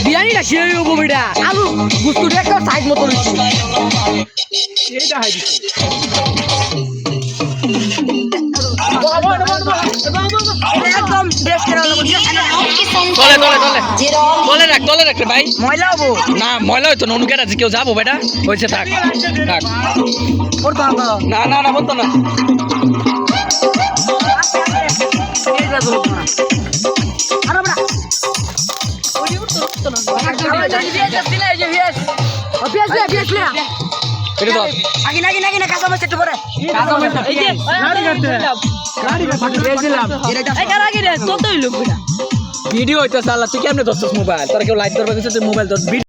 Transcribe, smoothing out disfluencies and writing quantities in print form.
বিরিয়ানিটা খেয়ে হবো বেটা আলু গুস্তুটা একটা সাইজ মতো রয়েছে তলে রাখ ভাই ময়লা হবো না ময়লা হইতো না অনুকের আছে কেউ যাবো বেটা হয়েছে থাক থাক না না না বলতো না ভিডিও হইতেছে আল্লাহ তুই কেমনে ধরছিস মোবাইল তোরা কেউ লাইট করবে মোবাইল ধর